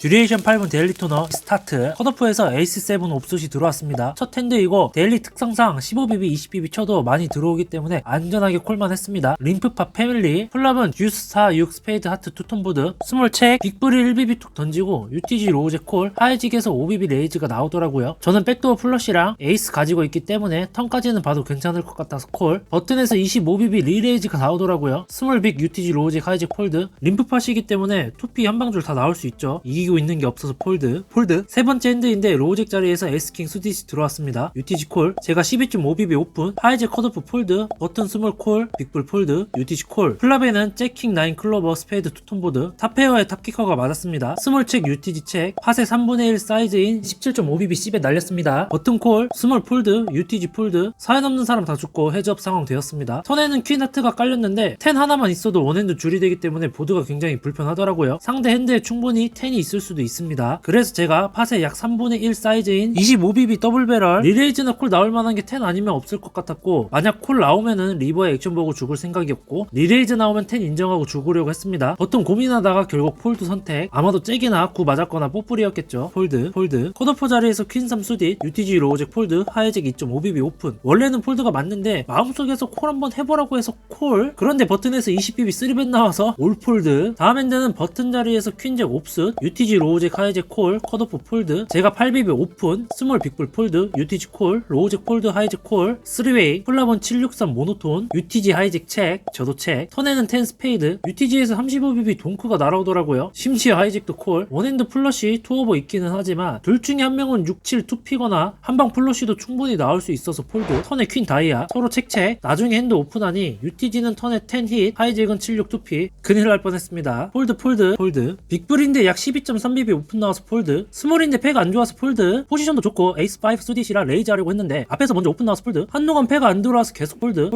듀레이션 8분 데일리 토너 스타트. 컷오프에서 에이스 7 옵숫이 들어왔습니다. 첫 핸드이고 데일리 특성상 15BB, 20BB 쳐도 많이 들어오기 때문에 안전하게 콜만 했습니다. 림프팝 패밀리. 플랍은 듀스 4, 6 스페이드 하트 투톤보드. 스몰 책, 빅브리 1BB 툭 던지고 UTG 로우제 콜, 하이직에서 5BB 레이즈가 나오더라고요. 저는 백도어 플러시랑 에이스 가지고 있기 때문에 턴까지는 봐도 괜찮을 것 같아서 콜. 버튼에서 25BB 리레이즈가 나오더라고요. 스몰 빅 UTG 로우제 하이직 폴드. 림프팟이기 때문에 2P 한방줄 다 나올 수 있죠. 이기고 있는 게 없어서 폴드. 세 번째 핸드인데 로우잭 자리에서 에이스킹 수디시 들어왔습니다. UTG 콜. 제가 12.5BB 오픈, 하이잭 컷오프 폴드, 버튼 스몰 콜, 빅불 폴드, UTG 콜. 플랍에는 잭킹 9 클로버 스페이드 투톤보드, 탑페어에 탑키커가 맞았습니다. 스몰 책 UTG 책, 팟의 3분의 1 사이즈인 17.5BB 씹에 날렸습니다. 버튼 콜, 스몰 폴드, UTG 폴드. 사연 없는 사람 다 죽고 헤즈업 상황 되었습니다. 턴에는 퀸 하트가 깔렸는데 10 하나만 있어도 원핸드 줄이 되기 때문에 보드가 굉장히 불편하더라고요. 상대 핸드에 충분히 10이 있을 수도 있습니다. 그래서 제가 팟의 약 3분의 1 사이즈인 25BB 더블 배럴, 리레이즈나 콜 나올 만한 게 10 아니면 없을 것 같았고, 만약 콜 나오면은 리버의 액션 보고 죽을 생각이었고, 리레이즈 나오면 10 인정하고 죽으려고 했습니다. 보통 고민하다가 결국 폴드 선택. 아마도 잭이나 9 맞았거나 뽀뿌리였겠죠. 폴드. 컷오프 자리에서 퀸 3 수디, UTG 로우잭 폴드, 하이잭 2.5BB 오픈. 원래는 폴드가 맞는데 마음속에서 콜 한번 해보라고 해서 콜. 그런데 버튼에서 20BB 3벤 나와서 올 폴드. 다음 핸드는 버튼 자리에서 퀸잭 옵스, UTG 로우잭 하이잭 콜, 컷오프 폴드. 제가 8BB 오픈, 스몰 빅불 폴드, UTG 콜, 로우잭 폴드 하이잭 콜, 3웨이, 플라본 763 모노톤, UTG 하이잭 책, 저도 책. 턴에는 10 스페이드, UTG에서 35BB 동크가 날아오더라고요. 심지어 하이잭도 콜. 원핸드 플러시 투오버 있기는 하지만 둘 중에 한 명은 6-7 2피거나 한방 플러시도 충분히 나올 수 있어서 폴드. 턴에 퀸 다이아, 서로 책책. 나중에 핸드 오픈하니 UTG는 턴에 10 힛, 하이잭은 7-6 2피. 큰일 날 뻔했습니다. 폴드. 빅불인데 약 12.3BB 오픈 나와서 폴드. 스몰인데 팩 안 좋아서 폴드. 포지션도 좋고 에이스 5 수디시라 레이즈 하려고 했는데 앞에서 먼저 오픈 나와서 폴드. 한동안 팩 안 들어와서 계속 폴드.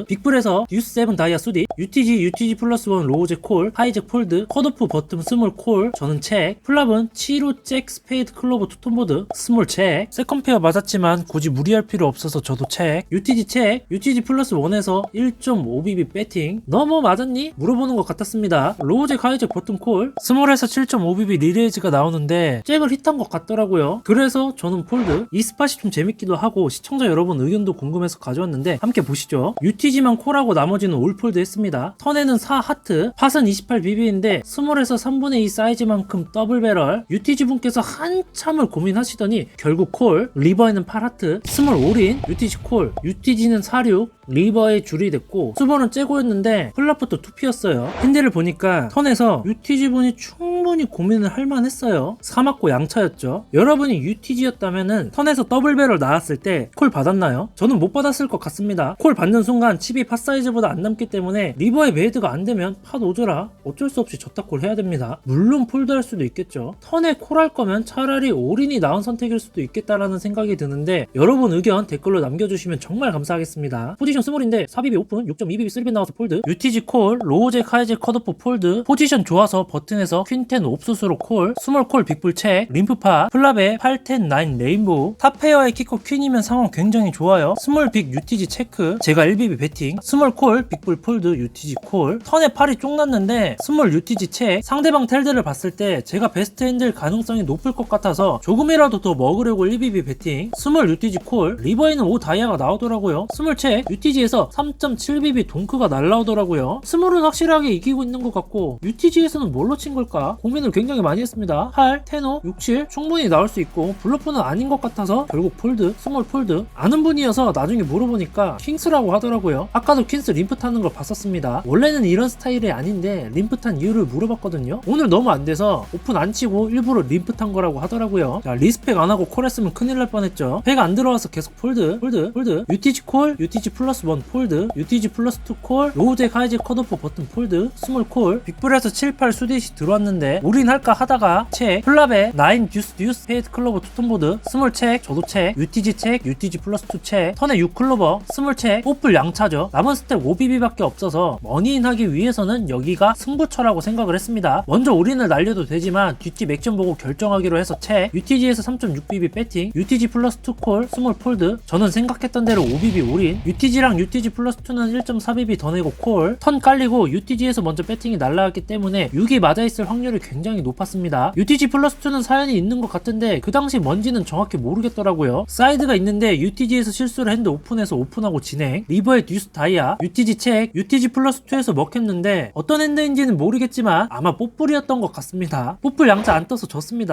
빅불에서 듀스 7 다이아 수디, UTG 플러스 1 로우잭 콜, 하이잭 폴드, 컷오프 버튼 스몰 콜. 저는 책. 플랍은 7호 잭 스페이드 클로버 투톤보드, 스몰 책. 세컨 페어 맞았지만 굳이 무리할 필요 없어서 저도 책. UTG 책. UTG 플러스 1에서 1.5BB 배팅. 너 뭐 맞았니? 물어보는 것 같았습니다. 로우잭 하이잭 버튼 콜. 스몰에서 7.5BB 리레이즈가 나오는데 잭을 힛한 것 같더라고요. 그래서 저는 폴드. 이 스팟이 좀 재밌기도 하고 시청자 여러분 의견도 궁금해서 가져왔는데 함께 보시죠. UTG만 콜하고 나머지는 올 폴드 했습니다. 턴에는 4 하트, 팟은 28BB인데 스몰에서 3분의 2 사이즈만큼 더블 배럴. UTG 분께서 한참을 고민하시더니 결국 콜. 리버에는 8 하트, 스몰 올인, UTG 콜. UTG는 4-6, 리버의 줄이 됐고 수번은 째고였는데 플랍부터 2피였어요. 핸들을 보니까 턴에서 UTG 분이 충분히 고민을 할 만했어요. 4맞고 양차였죠. 여러분이 UTG였다면은 턴에서 더블 배럴 나왔을 때 콜 받았나요? 저는 못 받았을 것 같습니다. 콜 받는 순간 칩이 팟 사이즈보다 안 남기 때문에 리버의 메이드가 안 되면 팟 오져라. 어쩔 수 없이 졌다 콜 해야 됩니다. 물론 폴드할 수도 있겠죠. 턴에 콜할 거면 차라리 올인이 나은 선택일 수도 있겠다라는 생각이 드는데 여러분 의견 댓글로 남겨주시면 정말 감사하겠습니다. 포지션 스몰인데 4BB 오픈, 6.2BB 3벤 나와서 폴드, UTG 콜, 로우잭 하이잭 컷오프 폴드. 포지션 좋아서 버튼에서 퀸10 옵수스로 콜, 스몰 콜 빅불 책, 림프파, 플랍에 8-10 9 레인보우. 탑페어의 키커 퀸이면 상황 굉장히 좋아요. 스몰 빅 UTG 체크, 제가 1BB 배팅, 스몰 콜 빅불 폴드, UTG 콜. 턴에 팔이 쫑 났는데 스몰 UTG 책. 상대방 텔들을 봤을 때 제가 베스트 핸들 가능성이 높을 것 같아서 조금이라도 더 먹으려고 1BB 배팅, 스몰 UTG 콜. 리버에는 5 다이아가 나오더라고요. 스몰 책, UTG에서 3.7BB 동크가 날라오더라고요. 스몰은 확실하게 이기고 있는 것 같고 UTG에서는 뭘로 친 걸까? 고민을 굉장히 많이 했습니다. 8, 10, 6, 7 충분히 나올 수 있고 블러프는 아닌 것 같아서 결국 폴드, 스몰 폴드. 아는 분이어서 나중에 물어보니까 킹스라고 하더라고요. 아까도 퀸스 림프 타는 걸 봤었습니다. 원래는 이런 스타일이 아닌데 림프 탄 이유를 물어봤거든요. 오늘 너무 안 돼서 오픈 안 치고 일부러 림프 탄 거라고 하더라고요. 자, 리스펙 안 하고 콜했으면 큰일 날 뻔했죠. 팩 안 들어와서 계속 폴드. UTG 콜, UTG 플러스 1 폴드, UTG 플러스 2 콜, 로우잭 하이잭 컷오프 버튼 폴드, 스몰 콜. 빅불에서 7, 8 수디시 들어왔는데 올인할까 하다가 책, 플랍에 9 듀스 페이드 클로버 투톤보드, 스몰 책, 저도 책, UTG 책, UTG 플러스 2 책, 턴에 6 클로버, 스몰 책, 뽀플 양차죠. 남은 스텝 5BB밖에 없어서 머니인 하기 위해서는 여기가 승부처라고 생각을 했습니다. 먼저 올인을 날려도 되지만 뒷집 액션 보고 결정하기로 해서 책, UTG에서 3.6BB 배팅, UTG 플러스 2 콜, 스몰 폴드. 저는 생각했던 대로 5BB 올인. UTG UTG랑 UTG 플러스 2는 1.4BB 더 내고 콜, 턴 깔리고 UTG에서 먼저 배팅이 날라갔기 때문에 6이 맞아있을 확률이 굉장히 높았습니다. UTG 플러스 2는 사연이 있는 것 같은데 그 당시 뭔지는 정확히 모르겠더라고요. 사이드가 있는데 UTG에서 실수를 핸드 오픈해서 오픈하고 진행, 리버의 듀스 다이아, UTG 책, UTG 플러스 2에서 먹혔는데 어떤 핸드인지는 모르겠지만 아마 뽀뿔이었던 것 같습니다. 뽀뿔 양자 안 떠서 졌습니다.